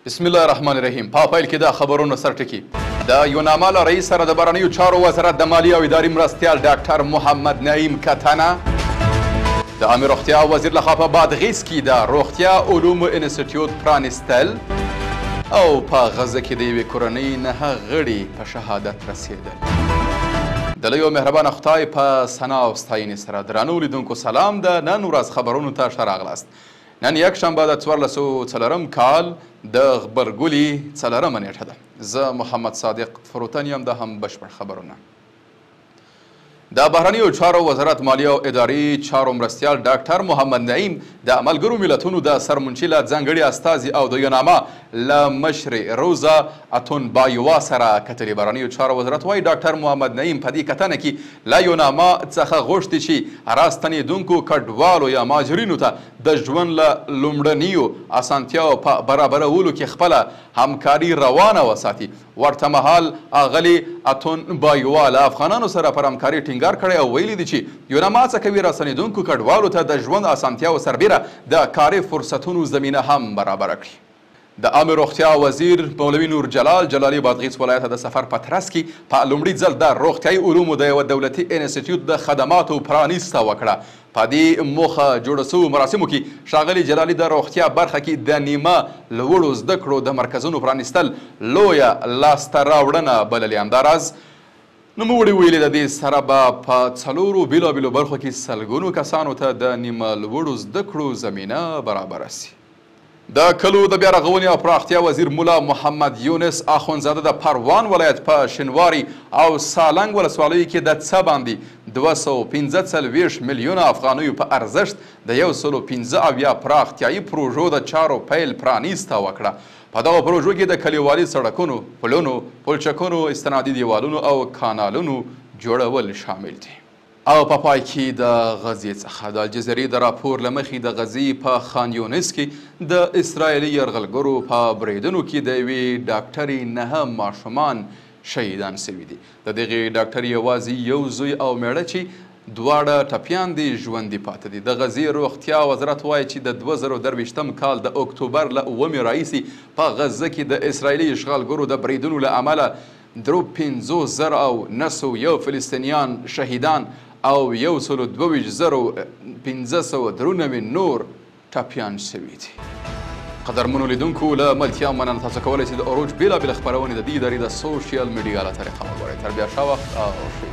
بسم الله الرحمن الرحیم. په پیل کې د خبرونو سرټکی د یوناما له رئیس سره د بهرنیو چارو وزارت د مالیې او اداري مرستیال ډاکټر محمد نعیم کتانه د عامه روغتیا وزیر لخوا په بادغیس کې د روغتیا علومو انسټیټیوټ پرانیستل او په غزه کې د یوې کورنۍ 9 غړي په شهادت رسېدل. د لوی او مهربانه خدای په ثنا او ستاینې سره درنو لیدونکو سلام. د نن ورځ خبرونو ته ښه راغلاست. نن یکشنبه د 1404 کال د غبرګولي 4مه نیټه ده. زه محمد صادق فروتن یم. د هم بشپړ خبرونه. د بهرنیو چارو وزارت مالیه او اداري چارو مرستیال ډاکټر محمد نعیم د ملګرو ملتونو د سرمنشي له ځانګړي استازي او د یوناما له مشرې روزا اتونبایوا سره کتلې. بهرنیو چارو وزارت وایي ډاکټر محمد نعیم په دې کتنه کې له یوناما څخه غوښتي چې راستنېدونکو کډوالو یا مهاجرینو ته د ژوند له لومړنیو اسانتیاو په برابرولو کې خپله همکاري روانه وساتي. ورته مهال اغلي اتونبایوا له افغانانو سره پر همکاري ټینګار کړی او ویلي دي چې یوناما څه کوي راستنېدونکو کډوالو ته د ژوند اسانتیاو سربیره د کاري فرصتونو زمینه هم برابره کړي. د عامه روغتیا وزیر مولوي نور جلالي بادغیس ولایت د سفر په ترڅ کې په لومړي ځل د روغتیایي علومو د یوه دولتي انسټیټیوټ د خدماتو پرانیسته وکړه. په دې موخه جوړه سوو مراسمو کې ښاغلي جلالي د روغتیا برخه کې د نیمه لوړو زده کړو د مرکزونو پرانیستل لویه لاسته راوړنه بللې. همداراز نوموړي ویلي د دې سره به په 4 بېلابېلو برخو کې سلګونو کسانو ته د نیمه لوړو زده کړو زمینه برابره سي. د کلو د بیا رغونې او پراختیا وزیر مولا محمد یونس اخونزاده د پروان ولایت په شینواري او سالنګ ولسوالیو کې د څه باندې 245 میلیونه افغانیو په ارزښت د 115 پراختیایي پروژو د چارو پیل پرانیسته وکړه. په دغه پروژو کې د کلیوالي سړکونو، پلونو، پلچکونو، استنادي دیوالونو او کانالونو جوړول شامل دي. او په پای کې د غزې څخه د الجزیرې د راپور له مخې د غزې په خان یونس کې د اسرائیلي یرغلګرو په بریدونو کې د یوې ډاکټرې 9 ماشومان شهیدان سوي دي. د دغې ډاکټرې یوازې یو زوی او میړه چې دواړه ټپیان دي ژوندي پاتې دي. د غزې روغتیا وزارت وایي چې د 2023 کال د اکتوبر له 9 راهیسې په غزه کې د اسرائیلي اشغالګرو د بریدونو له امله 50,901 فلسطینیان شهیدان او 122,593 نور ټپیان شوي دي. قدرمنو لیدونکو له ملتیا مننه. تاسو کولی شئ د عروج بېلابېلې خپرونې د دې ادارې د سوشیل میډیا له طریقه وګورئ. تر بیا ښه وخت او ښه